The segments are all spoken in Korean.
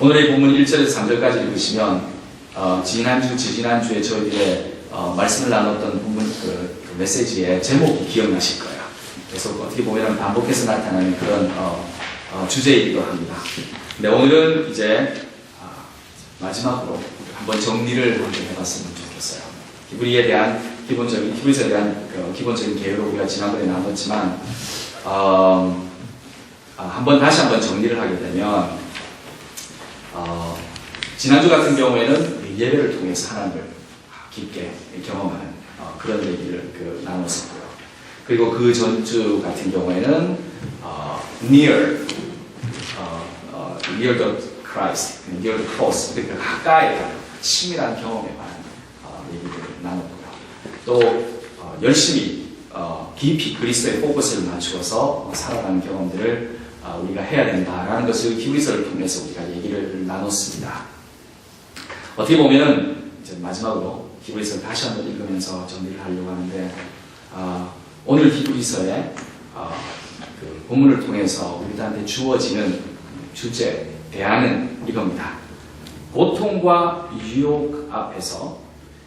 오늘의 본문 1절에서 3절까지 읽으시면 지난주, 지지난주에 저희들의 말씀을 나눴던 본문 그 메시지의 제목이 기억나실 거예요. 그래서 어떻게 보면 반복해서 나타나는 그런 주제이기도 합니다. 근데 오늘은 이제 마지막으로 한번 정리를 한번 해봤으면 좋겠어요. 히브리서에 대한 기본적인 개요를 우리가 지난번에 나눴지만 다시 한번 정리를 하게 되면 지난주 같은 경우에는 예배를 통해서 하나님을 깊게 경험하는 그런 얘기를 나눴었고요. 그리고 그 전주 같은 경우에는 near the Christ, near the cross, 그러니까 가까이 가는 친밀한 경험에 관한 얘기를 나눴고요. 또 열심히 깊이 그리스도의 포커스를 맞추어서 살아가는 경험들을 우리가 해야 된다라는 것을 히브리서를 통해서 우리가 얘기를 나눴습니다. 어떻게 보면은 이제 마지막으로 히브리서를 다시 한번 읽으면서 정리를 하려고 하는데 오늘 히브리서의 그 본문을 통해서 우리들한테 주어지는 주제, 대안은 이겁니다. 고통과 유혹 앞에서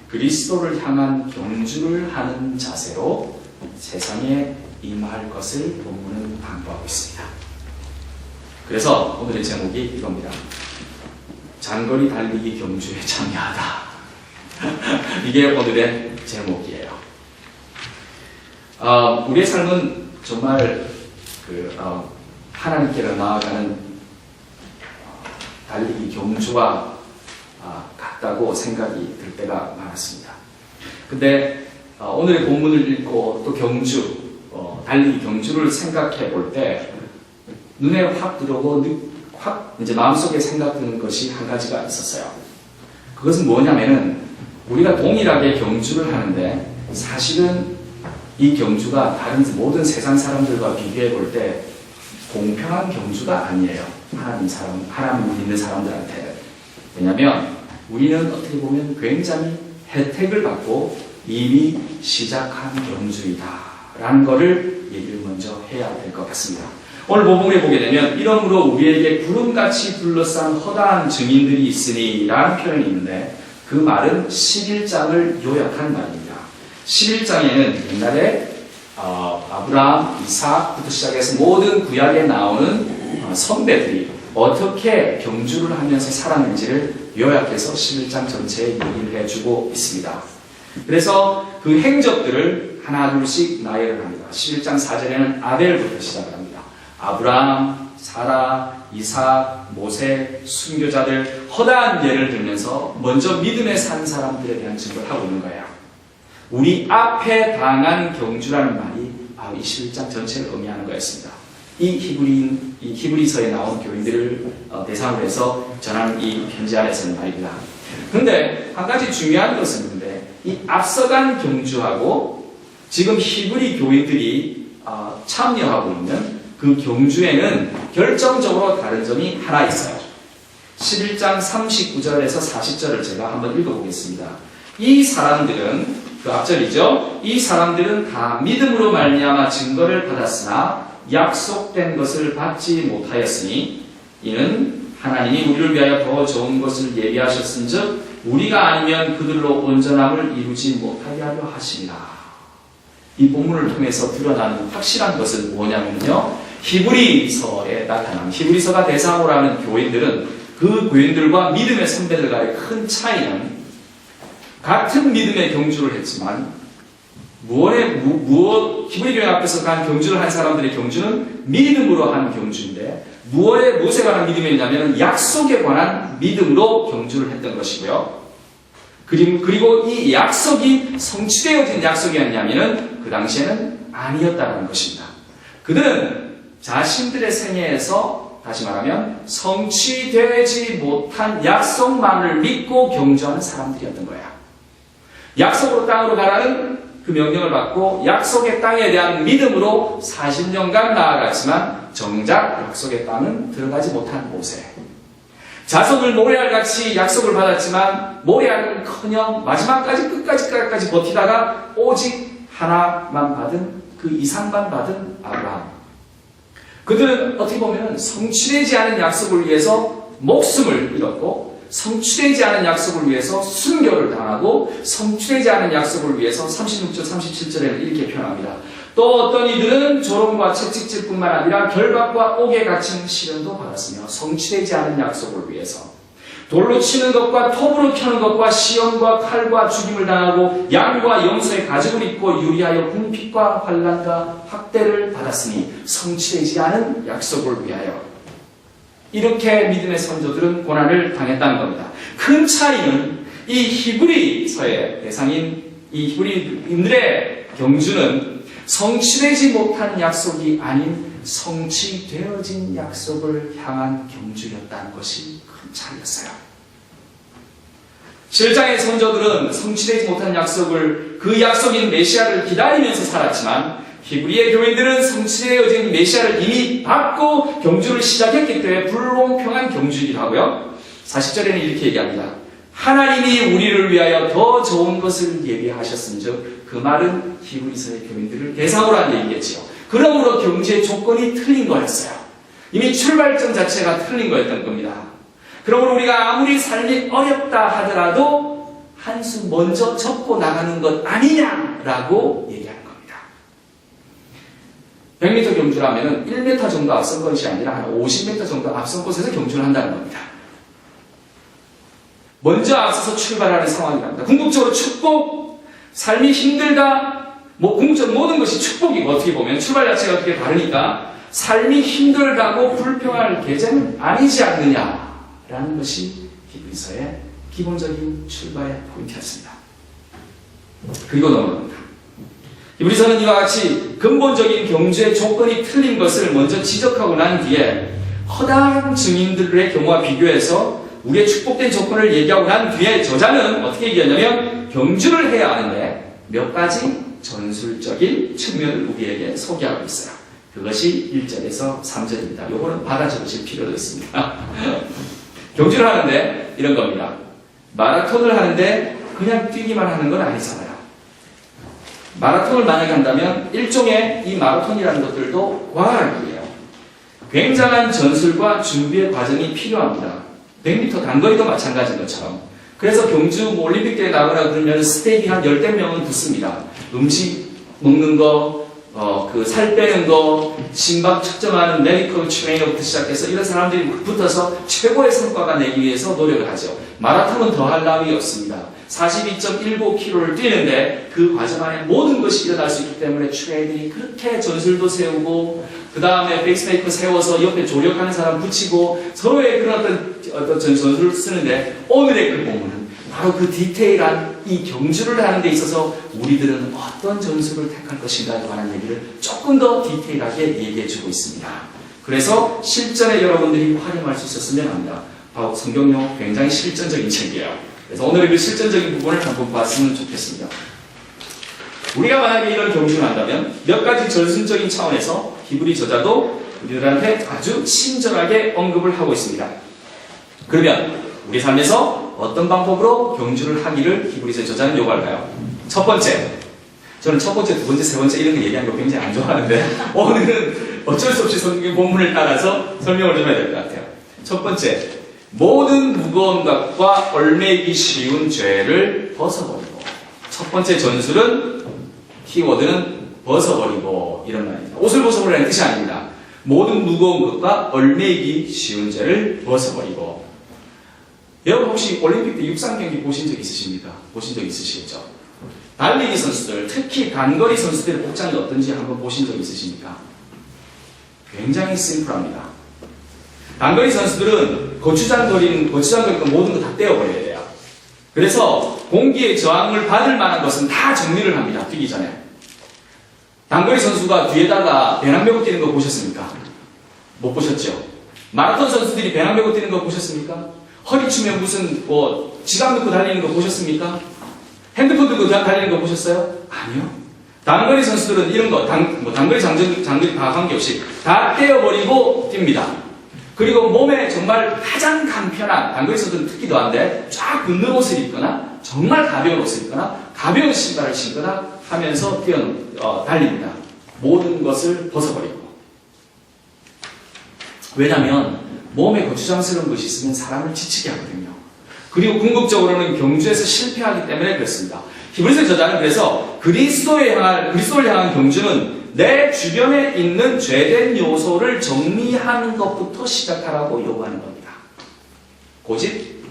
그리스도를 향한 경주를 하는 자세로 세상에 임할 것을 본문은 당부하고 있습니다. 그래서 오늘의 제목이 이겁니다. 장거리 달리기 경주에 참여하다. 이게 오늘의 제목이에요. 우리의 삶은 정말 하나님께로 나아가는 달리기 경주와 같다고 생각이 들 때가 많았습니다. 근데 오늘의 본문을 읽고 또 달리기 경주를 생각해 볼 때 눈에 확 들어오고 이제 마음속에 생각드는 것이 한 가지가 있었어요. 그것은 뭐냐면은 우리가 동일하게 경주를 하는데 사실은 이 경주가 다른 모든 세상 사람들과 비교해 볼 때 공평한 경주가 아니에요. 하나님 믿는 사람들한테. 왜냐하면 우리는 어떻게 보면 굉장히 혜택을 받고 이미 시작한 경주이다라는 것을 얘기를 먼저 해야 될 것 같습니다. 오늘 본문에 보게 되면 이러므로 우리에게 구름같이 둘러싼 허다한 증인들이 있으니 라는 표현이 있는데 그 말은 11장을 요약한 말입니다. 11장에는 옛날에 아브라함, 이삭부터 시작해서 모든 구약에 나오는 선배들이 어떻게 경주를 하면서 살았는지를 요약해서 11장 전체에 얘기를 해주고 있습니다. 그래서 그 행적들을 하나 둘씩 나열을 합니다. 11장 4절에는 아벨부터 시작을 합니다. 아브라함, 사라, 이삭, 모세, 순교자들 허다한 예를 들면서 먼저 믿음에 산 사람들에 대한 증거를 하고 있는 거예요. 우리 앞에 당한 경주라는 말이 바로 이 11장 전체를 의미하는 거였습니다. 이 히브리서에 나온 교인들을 대상으로 해서 전하는 이 편지 안에서는 말입니다. 그런데 한 가지 중요한 것은 있는데 이 앞서간 경주하고 지금 히브리 교인들이 참여하고 있는 그 경주에는 결정적으로 다른 점이 하나 있어요. 11장 39절에서 40절을 제가 한번 읽어보겠습니다. 이 사람들은, 그 앞절이죠. 이 사람들은 다 믿음으로 말미암아 증거를 받았으나 약속된 것을 받지 못하였으니 이는 하나님이 우리를 위하여 더 좋은 것을 예비하셨은즉 우리가 아니면 그들로 온전함을 이루지 못하게 하려 하십니다. 이 본문을 통해서 드러나는 확실한 것은 뭐냐면요. 히브리서에 나타난 히브리서가 대상으로 하는 교인들은 그 교인들과 믿음의 선배들과의 큰 차이는 같은 믿음의 경주를 했지만 히브리 교회 앞에서 간 경주를 한 사람들의 경주는 믿음으로 한 경주인데 무엇에 관한 믿음이었냐면 약속에 관한 믿음으로 경주를 했던 것이고요. 그리고 이 약속이 성취되어진 약속이었냐면 그 당시에는 아니었다는 것입니다. 그들은 자신들의 생애에서 다시 말하면 성취되지 못한 약속만을 믿고 경주하는 사람들이었던 거예요. 약속으로 땅으로 가라는 그 명령을 받고 약속의 땅에 대한 믿음으로 40년간 나아갔지만 정작 약속의 땅은 들어가지 못한 모세. 자손을 모래알같이 약속을 받았지만 모래알은커녕 마지막까지 끝까지 버티다가 오직 하나만 받은 그 이상만 받은 아브라함. 그들은 어떻게 보면 성취되지 않은 약속을 위해서 목숨을 잃었고, 성취되지 않은 약속을 위해서 순교를 당하고, 성취되지 않은 약속을 위해서 36절, 37절에는 이렇게 표현합니다. 또 어떤 이들은 조롱과 채찍질뿐만 아니라 결박과 옥에 갇힌 시련도 받았으며, 성취되지 않은 약속을 위해서 돌로 치는 것과 톱으로 켜는 것과 시험과 칼과 죽임을 당하고 양과 염소의 가죽을 입고 유리하여 궁핍과 환난과 학대를 받았으니 성취되지 않은 약속을 위하여. 이렇게 믿음의 선조들은 고난을 당했다는 겁니다. 큰 차이는 이 히브리서의 대상인 이 히브리인들의 경주는 성취되지 못한 약속이 아닌 성취되어진 약속을 향한 경주였다는 것이 큰 차이였어요. 7장의 선조들은 성취되지 못한 약속을, 그 약속인 메시아를 기다리면서 살았지만, 히브리의 교인들은 성취되어진 메시아를 이미 받고 경주를 시작했기 때문에 불공평한 경주이기도 하고요. 40절에는 이렇게 얘기합니다. 하나님이 우리를 위하여 더 좋은 것을 예비하셨은즉, 그 말은 히브리서의 교인들을 대상으로 한 얘기겠지요. 그러므로 경주의 조건이 틀린 거였어요. 이미 출발점 자체가 틀린 거였던 겁니다. 그러므로 우리가 아무리 삶이 어렵다 하더라도 한 수 먼저 접고 나가는 것 아니냐라고 얘기하는 겁니다. 100m 경주라면 1m 정도 앞선 것이 아니라 한 50m 정도 앞선 곳에서 경주를 한다는 겁니다. 먼저 앞서서 출발하는 상황이랍니다. 궁극적으로 축복, 삶이 힘들다, 궁극적으로 모든 것이 축복이고, 어떻게 보면 출발 자체가 어떻게 다르니까 삶이 힘들다고 불평할 계제는 아니지 않느냐라는 것이 히브리서의 기본적인 출발 포인트였습니다. 그리고 넘어갑니다. 히브리서는 이와 같이 근본적인 경주의 조건이 틀린 것을 먼저 지적하고 난 뒤에 허다한 증인들의 경우와 비교해서 우리의 축복된 조건을 얘기하고 난 뒤에 저자는 어떻게 얘기하냐면 경주를 해야 하는데 몇 가지 전술적인 측면을 우리에게 소개하고 있어요. 그것이 1절에서 3절입니다. 요거는 받아 적으실 필요도 있습니다. 경주를 하는데 이런 겁니다. 마라톤을 하는데 그냥 뛰기만 하는 건 아니잖아요. 마라톤을 만약에 한다면 일종의 이 마라톤이라는 것들도 과학이에요. 굉장한 전술과 준비의 과정이 필요합니다. 100m 단거리도 마찬가지인 것처럼. 그래서 경주 올림픽 대회 나가라 그러면 스텝이 한 10대 명은 붙습니다. 음식 먹는 거, 살 빼는 거, 심박 측정하는 메디컬 트레이너부터 시작해서 이런 사람들이 붙어서 최고의 성과가 내기 위해서 노력을 하죠. 마라톤은 더할 나위 없습니다. 42.19km를 뛰는데 그 과정 안에 모든 것이 일어날 수 있기 때문에 트레이너들이 그렇게 전술도 세우고 그 다음에 페이스메이커 세워서 옆에 조력하는 사람 붙이고 서로의 그런 어떤 전술을 쓰는데 오늘의 그 본문은 바로 그 디테일한 이 경주를 하는 데 있어서 우리들은 어떤 전술을 택할 것인가에 관한 얘기를 조금 더 디테일하게 얘기해주고 있습니다. 그래서 실전에 여러분들이 활용할 수 있었으면 합니다. 바로 성경용 굉장히 실전적인 책이에요. 그래서 오늘의 그 실전적인 부분을 한번 봤으면 좋겠습니다. 우리가 만약에 이런 경주를 한다면 몇 가지 전술적인 차원에서 히브리 저자도 우리들한테 아주 친절하게 언급을 하고 있습니다. 그러면 우리 삶에서 어떤 방법으로 경주를 하기를 히브리서 저자는 요구할까요? 첫 번째, 저는 첫 번째, 두 번째, 세 번째 이런 거 얘기하는 거 굉장히 안 좋아하는데 오늘은 어쩔 수 없이 성경 본문을 따라서 설명을 좀 해야 될 것 같아요. 첫 번째, 모든 무거운 것과 얽매이기 쉬운 죄를 벗어버리고. 첫 번째 전술은 키워드는 벗어버리고 이런 말입니다. 옷을 벗어버리라는 뜻이 아닙니다. 모든 무거운 것과 얽매이기 쉬운 죄를 벗어버리고. 여러분 혹시 올림픽 때 육상 경기 보신 적 있으십니까? 보신 적 있으시겠죠? 달리기 선수들, 특히 단거리 선수들의 복장이 어떤지 한번 보신 적 있으십니까? 굉장히 심플합니다. 단거리 선수들은 고추장 거리는 모든 거 다 떼어버려야 돼요. 그래서 공기의 저항을 받을 만한 것은 다 정리를 합니다. 뛰기 전에. 단거리 선수가 뒤에다가 배낭 메고 뛰는 거 보셨습니까? 못 보셨죠? 마라톤 선수들이 배낭 메고 뛰는 거 보셨습니까? 허리춤에 무슨 지갑 넣고 달리는 거 보셨습니까? 핸드폰 들고 달리는 거 보셨어요? 아니요. 단거리 선수들은 이런 거, 단거리 장거리 다 관계없이 다 떼어버리고 뜁니다. 그리고 몸에 정말 가장 간편한, 단거리 선수들은 특히 더한데 쫙 붙는 옷을 입거나 정말 가벼운 옷을 입거나 가벼운 신발을 신거나 하면서 달립니다. 모든 것을 벗어버리고. 왜냐하면 몸에 거추장스러운 것이 있으면 사람을 지치게 하거든요. 그리고 궁극적으로는 경주에서 실패하기 때문에 그렇습니다. 히브리서 저자는 그래서 그리스도를 향한 경주는 내 주변에 있는 죄된 요소를 정리하는 것부터 시작하라고 요구하는 겁니다. 고집,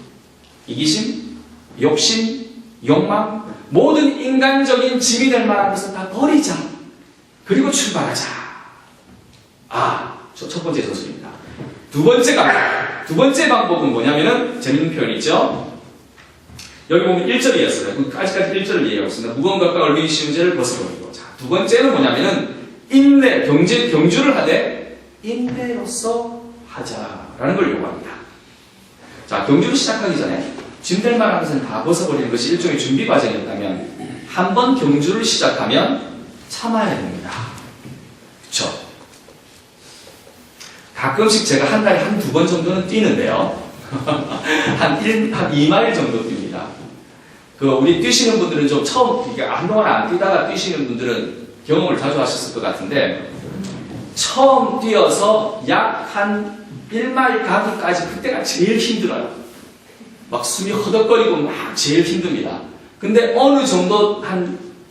이기심, 욕심, 욕망, 모든 인간적인 짐이 될 만한 것은 다 버리자. 그리고 출발하자. 첫 번째 전술입니다. 두 번째 방법은 뭐냐면은 재밌는 표현이 있죠. 여기 보면 1절이었어요. 아직까지 1절을 얘기하고 있습니다. 무거운 것과 얼룩이 쉬운 죄를 벗어버리고. 자, 두 번째는 뭐냐면은 인내, 경주를 하되 인내로서 하자라는 걸 요구합니다. 자, 경주를 시작하기 전에 짐될 만한 것은 다 벗어버리는 것이 일종의 준비 과정이었다면 한 번 경주를 시작하면 참아야 됩니다. 그쵸? 가끔씩 제가 한 달에 한두 번 정도는 뛰는데요. 한 2마일 정도 뜁니다. 우리 뛰시는 분들은 좀 한동안 안 뛰다가 뛰시는 분들은 경험을 자주 하셨을 것 같은데, 처음 뛰어서 약 한 1마일 가기까지 그때가 제일 힘들어요. 막 숨이 허덕거리고 막 제일 힘듭니다. 근데 어느 정도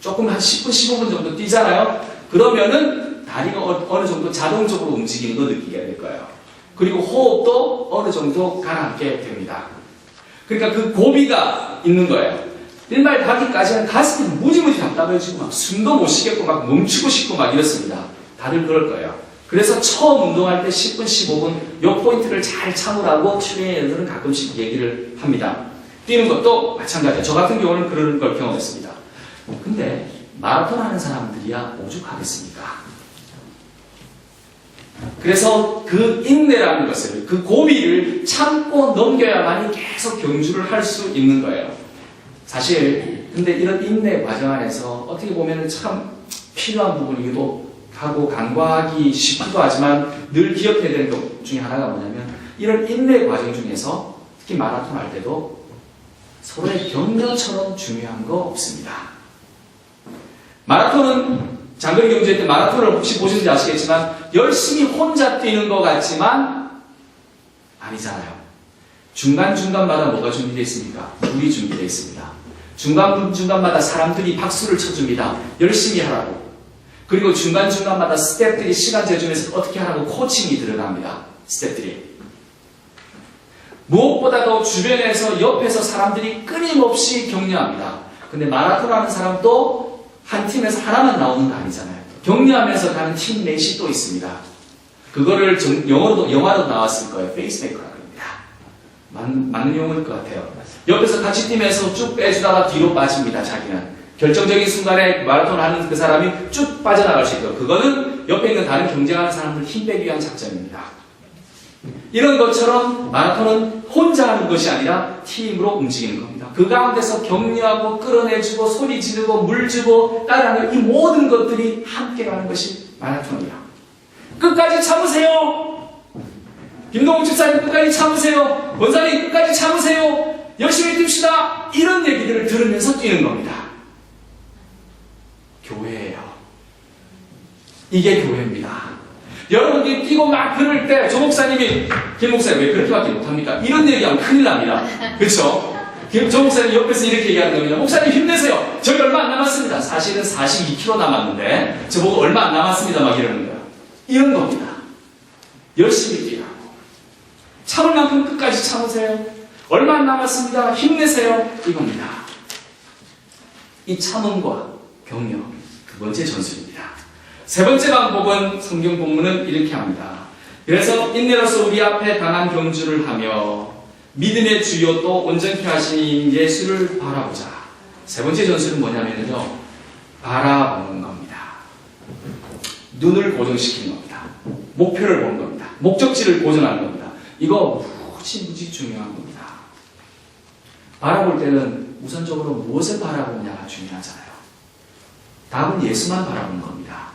조금 한 10분, 15분 정도 뛰잖아요? 그러면은 다리가 어느 정도 자동적으로 움직이는 거 느끼게 될 거예요. 그리고 호흡도 어느 정도 가라앉게 됩니다. 그러니까 그 고비가 있는 거예요. 1마일 가기까지는 가슴이 무지무지 답답해지고 막 숨도 못 쉬겠고 막 멈추고 싶고 막 이렇습니다. 다들 그럴 거예요. 그래서 처음 운동할 때 10분, 15분 요 포인트를 잘 참으라고 트레이너들은 가끔씩 얘기를 합니다. 뛰는 것도 마찬가지예요. 저 같은 경우는 그런 걸 경험했습니다. 근데 마라톤 하는 사람들이야 오죽하겠습니까? 그래서 그 인내라는 것을, 그 고비를 참고 넘겨야만이 계속 경주를 할 수 있는 거예요. 사실 근데 이런 인내 과정 안에서 어떻게 보면 참 필요한 부분이기도 하고 간과하기 쉽기도 하지만 늘 기억해야 되는 것 중에 하나가 뭐냐면, 이런 인내 과정 중에서 특히 마라톤 할 때도 서로의 격려처럼 중요한 거 없습니다. 마라톤은 장거리 경주할 때 마라톤을 혹시 보셨는지 아시겠지만 열심히 혼자 뛰는 것 같지만 아니잖아요. 중간중간마다 뭐가 준비되어 있습니까? 물이 준비되어 있습니다. 중간중간마다 사람들이 박수를 쳐줍니다. 열심히 하라고. 그리고 중간중간마다 스태프들이 시간 재주면서 어떻게 하라고 코칭이 들어갑니다. 스태프들이. 무엇보다도 주변에서 옆에서 사람들이 끊임없이 격려합니다. 근데 마라톤 하는 사람도 한 팀에서 하나만 나오는 거 아니잖아요. 격려하면서 가는 팀메이트 또 있습니다. 그거를 영화로 나왔을 거예요. 페이스메이커라고 합니다. 맞는 용어일 것 같아요. 옆에서 같이 뛰면서 쭉 빼주다가 뒤로 빠집니다. 자기는. 결정적인 순간에 마라톤을 하는 그 사람이 쭉 빠져나갈 수 있도록. 그거는 옆에 있는 다른 경쟁하는 사람들 힘 빼기 위한 작전입니다. 이런 것처럼 마라톤은 혼자 하는 것이 아니라 팀으로 움직이는 겁니다. 그 가운데서 격려하고 끌어내주고 소리 지르고 물 주고 따라하는 이 모든 것들이 함께 가는 것이 마라톤이야. 끝까지 참으세요. 김동욱 집사님 끝까지 참으세요. 권사님 끝까지 참으세요. 열심히 뜁시다. 이런 얘기들을 들으면서 뛰는 겁니다. 교회예요. 이게 교회입니다. 여러분들이 뛰고 막 그럴 때 조 목사님이, 김 목사님 왜 그렇게밖에 못합니까? 이런 얘기하면 큰일 납니다. 그렇죠? 조 목사님 옆에서 이렇게 얘기하는 겁니다. 목사님 힘내세요. 저희 얼마 안 남았습니다. 사실은 42km 남았는데 저보고 얼마 안 남았습니다 막 이러는 거예요. 이런 겁니다. 열심히 뛰라고. 참을 만큼 끝까지 참으세요. 얼마 안 남았습니다. 힘내세요. 이겁니다. 이 참음과 격려, 두 번째 전술입니다. 세 번째 방법은 성경 본문은 이렇게 합니다. 그래서 인내로서 우리 앞에 강한 경주를 하며 믿음의 주요 또 온전케 하신 예수를 바라보자. 세 번째 전술은 뭐냐면요, 바라보는 겁니다. 눈을 고정시키는 겁니다. 목표를 보는 겁니다. 목적지를 고정하는 겁니다. 이거 무지 중요한 겁니다. 바라볼 때는 우선적으로 무엇을 바라보느냐가 중요하잖아요. 답은 예수만 바라보는 겁니다.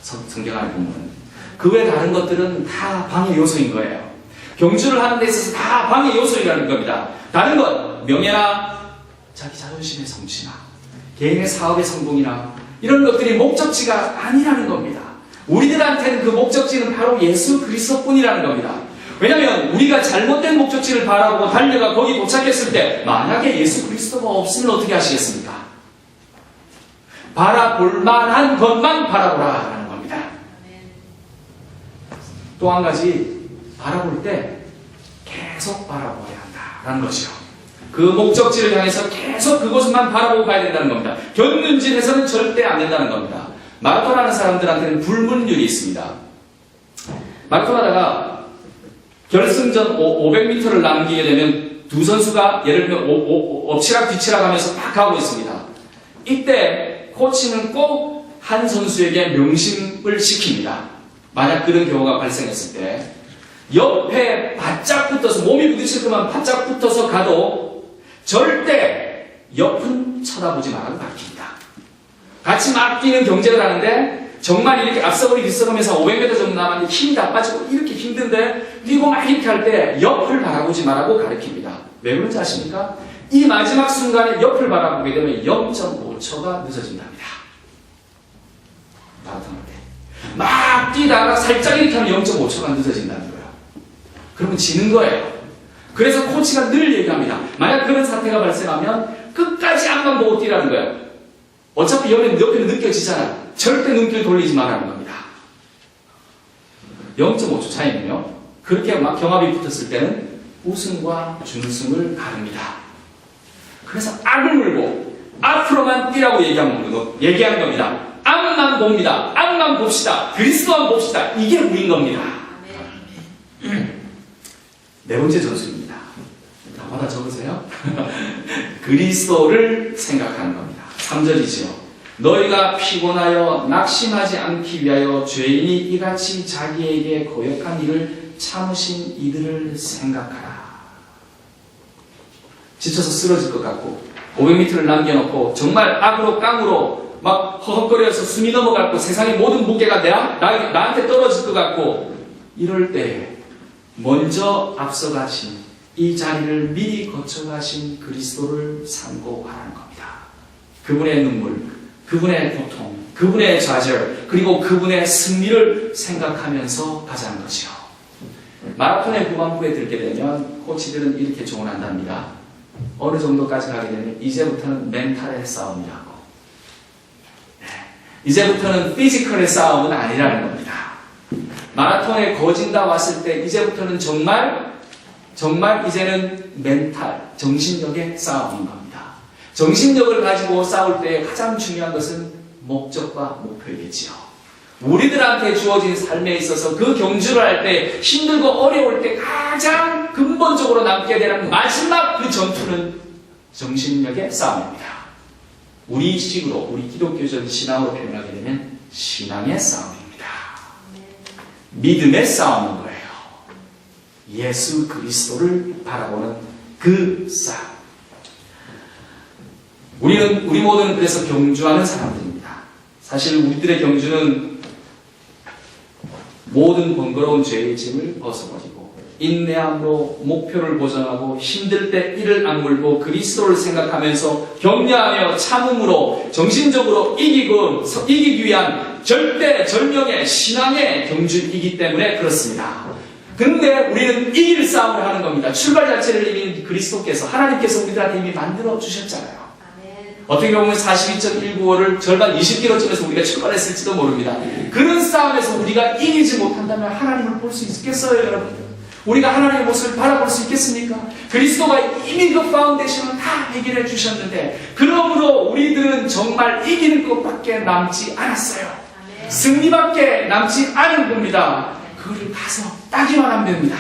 성경 안에 보면 그 외 다른 것들은 다 방해 요소인 거예요. 경주를 하는 데 있어서 다 방해 요소이라는 겁니다. 다른 것, 명예나 자기 자존심의 성취나 개인의 사업의 성공이나 이런 것들이 목적지가 아니라는 겁니다. 우리들한테는 그 목적지는 바로 예수 그리스도뿐이라는 겁니다. 왜냐하면 우리가 잘못된 목적지를 바라보고 달려가 거기 도착했을 때 만약에 예수 그리스도가 없으면 어떻게 하시겠습니까? 바라볼 만한 것만 바라보라라는 겁니다. 또 한 가지 바라볼 때 계속 바라보아야 한다라는 것이요. 그 목적지를 향해서 계속 그곳만 바라보고 가야 된다는 겁니다. 견눈질해서는 절대 안 된다는 겁니다. 마라톤 하는 사람들한테는 불문율이 있습니다. 마라톤 하다가 결승전 500m를 남기게 되면 두 선수가 예를 들면 엎치락 뒤치락 하면서 딱 가고 있습니다. 이때 코치는 꼭 한 선수에게 명심을 시킵니다. 만약 그런 경우가 발생했을 때 옆에 바짝 붙어서 몸이 부딪힐 것만 바짝 붙어서 가도 절대 옆은 쳐다보지 말라고 가르칩니다. 같이 막 뛰는 경쟁을 하는데 정말 이렇게 앞서거리 뒤서가면서 500m 정도 남았는데 힘이 다 빠지고 이렇게 힘든데 뛰고 막 이렇게 할 때 옆을 바라보지 말라고 가르칩니다. 왜 그런지 아십니까? 이 마지막 순간에 옆을 바라보게 되면 0.5초가 늦어진답니다. 마라톤 할 때. 막 뛰다가 살짝 이렇게 하면 0.5초가 늦어진다는 거예요. 그러면 지는 거예요. 그래서 코치가 늘 얘기합니다. 만약 그런 사태가 발생하면 끝까지 앞만 보고 뛰라는 거예요. 어차피 옆에는 느껴지잖아요. 절대 눈길 돌리지 말라는 겁니다. 0.5초 차이는요. 그렇게 막 경합이 붙었을 때는 우승과 준우승을 가릅니다. 그래서 앞을 물고 앞으로만 뛰라고 얘기한 겁니다. 앞만 봅니다. 앞만 봅시다. 그리스도만 봅시다. 이게 우린 겁니다. 네 번째 전술입니다. 하나 적으세요. 그리스도를 생각하는 겁니다. 3절이지요. 너희가 피곤하여 낙심하지 않기 위하여 죄인이 이같이 자기에게 고역한 일을 참으신 이들을 생각하라. 지쳐서 쓰러질 것 같고 500m를 남겨놓고 정말 악으로 깡으로 막 허헉거려서 숨이 넘어갔고 세상의 모든 무게가 나한테 떨어질 것 같고 이럴 때 먼저 앞서가신 이 자리를 미리 거쳐가신 그리스도를 상고하라는 겁니다. 그분의 눈물, 그분의 고통, 그분의 좌절, 그리고 그분의 승리를 생각하면서 가자는 것이요. 마라톤의 후반부에 들게 되면 코치들은 이렇게 조언한답니다. 어느 정도까지 가게 되면 이제부터는 멘탈의 싸움이라고. 이제부터는 피지컬의 싸움은 아니라는 겁니다. 마라톤에 거진다 왔을 때 이제부터는 정말 이제는 멘탈, 정신력의 싸움인 겁니다. 정신력을 가지고 싸울 때 가장 중요한 것은 목적과 목표이겠지요. 우리들한테 주어진 삶에 있어서 그 경주를 할 때 힘들고 어려울 때 가장 근본적으로 남게 되는 마지막 그 전투는 정신력의 싸움입니다. 우리식으로 우리 기독교적인 신앙으로 표현하게 되면 신앙의 싸움입니다. 믿음의 싸움인 거예요. 예수 그리스도를 바라보는 그 싸움. 우리 모두는 그래서 경주하는 사람들입니다. 사실 우리들의 경주는 모든 번거로운 죄의 짐을 벗어버리고 인내함으로 목표를 보전하고 힘들 때 이를 악물고 그리스도를 생각하면서 격려하며 참음으로 정신적으로 이기기 위한 절대 절명의 신앙의 경주이기 때문에 그렇습니다. 근데 우리는 이길 싸움을 하는 겁니다. 출발 자체를 이미 그리스도께서 하나님께서 우리들한테 이미 만들어 주셨잖아요. 어떻게 보면 42.195를 절반 20km쯤에서 우리가 출발했을지도 모릅니다. 그런 싸움에서 우리가 이기지 못한다면 하나님을 볼 수 있겠어요, 여러분? 우리가 하나님의 모습을 바라볼 수 있겠습니까? 그리스도가 이미 그 파운데이션을 다 해결해 주셨는데 그러므로 우리들은 정말 이기는 것밖에 남지 않았어요. 승리밖에 남지 않은 겁니다. 그걸 가서 따기만 하면 됩니다.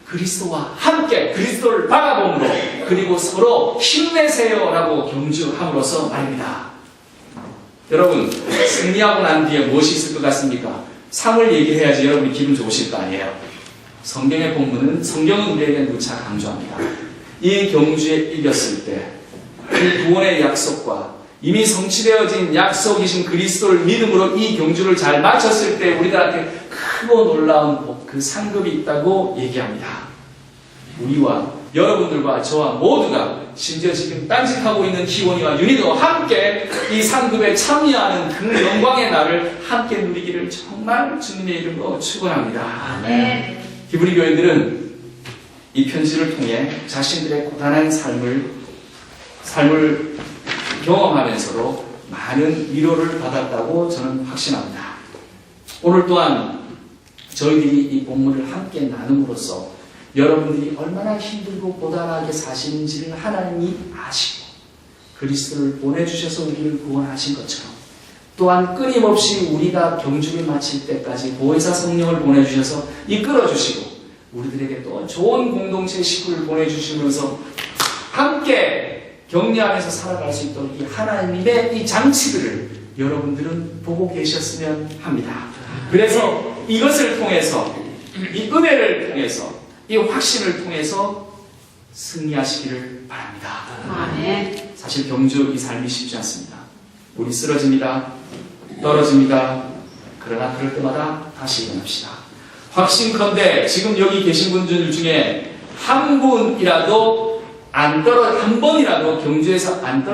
그리스도와 함께 그리스도를 바라봄으로 그리고 서로 힘내세요라고 경주함으로써 말입니다. 여러분 승리하고 난 뒤에 무엇이 있을 것 같습니까? 상을 얘기해야지 여러분이 기분 좋으실 거 아니에요. 성경의 본문은 성경은 우리에게 누차 강조합니다. 이 경주에 이겼을 때 그 구원의 약속과 이미 성취되어진 약속이신 그리스도를 믿음으로 이 경주를 잘 마쳤을 때 우리들한테 크고 놀라운 그 상급이 있다고 얘기합니다. 우리와 여러분들과 저와 모두가 심지어 지금 딴짓하고 있는 희원이와 윤희도 함께 이 상급에 참여하는 그 영광의 날을 함께 누리기를 정말 주님의 이름으로 축원합니다. 네. 히브리 교인들은 이 편지를 통해 자신들의 고단한 삶을 경험하면서도 많은 위로를 받았다고 저는 확신합니다. 오늘 또한 저희들이 이 본문을 함께 나눔으로써 여러분들이 얼마나 힘들고 고단하게 사시는지를 하나님이 아시고 그리스도를 보내주셔서 우리를 구원하신 것처럼 또한 끊임없이 우리가 경주를 마칠 때까지 보혜사 성령을 보내주셔서 이끌어주시고 우리들에게 또 좋은 공동체 식구를 보내주시면서 함께 격려하면서 살아갈 수 있도록 이 하나님의 이 장치들을 여러분들은 보고 계셨으면 합니다. 그래서 이것을 통해서 이 은혜를 통해서 이 확신을 통해서 승리하시기를 바랍니다. 아멘. 사실 경주 이 삶이 쉽지 않습니다. 우리 쓰러집니다. 떨어집니다. 그러나 그럴 때마다 다시 일어납시다. 확신컨대 지금 여기 계신 분들 중에 한 분이라도 한 번이라도 경주에서 안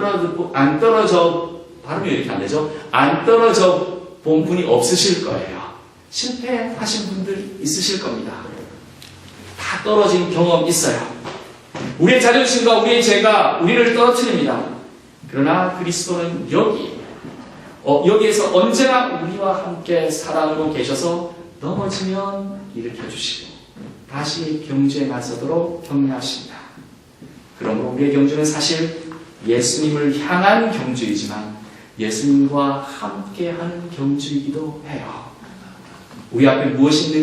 떨어져 발음이 왜 이렇게 안 되죠? 안 떨어져 본 분이 없으실 거예요. 실패하신 분들 있으실 겁니다. 다 떨어진 경험 있어요. 우리의 자존심과 우리의 죄가 우리를 떨어뜨립니다. 그러나 그리스도는 여기에서 언제나 우리와 함께 사랑으로 계셔서 넘어지면 일으켜주시고 다시 경주에 나서도록 격려하십니다. 그러므로 우리의 경주는 사실 예수님을 향한 경주이지만 예수님과 함께하는 경주이기도 해요. 우리 앞에 무엇이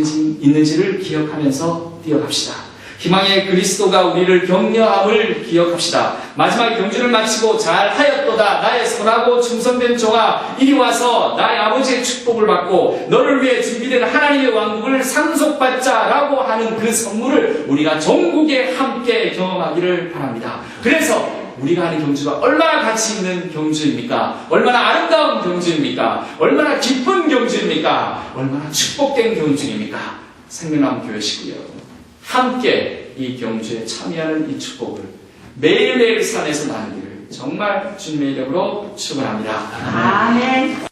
있는지를 기억하면서 뛰어갑시다. 희망의 그리스도가 우리를 격려함을 기억합시다. 마지막 경주를 마치고 잘하였도다. 나의 선하고 충성된 종아, 이리 와서 나의 아버지의 축복을 받고 너를 위해 준비된 하나님의 왕국을 상속받자라고 하는 그 선물을 우리가 전국에 함께 경험하기를 바랍니다. 그래서 우리가 하는 경주가 얼마나 가치 있는 경주입니까? 얼마나 아름다운 경주입니까? 얼마나 기쁜 경주입니까? 얼마나 축복된 경주입니까? 생명나무 교회 식구 여러분, 함께 이 경주에 참여하는 이 축복을 매일매일 산에서 나누기를 정말 주님의 이름으로 축원합니다. 아멘.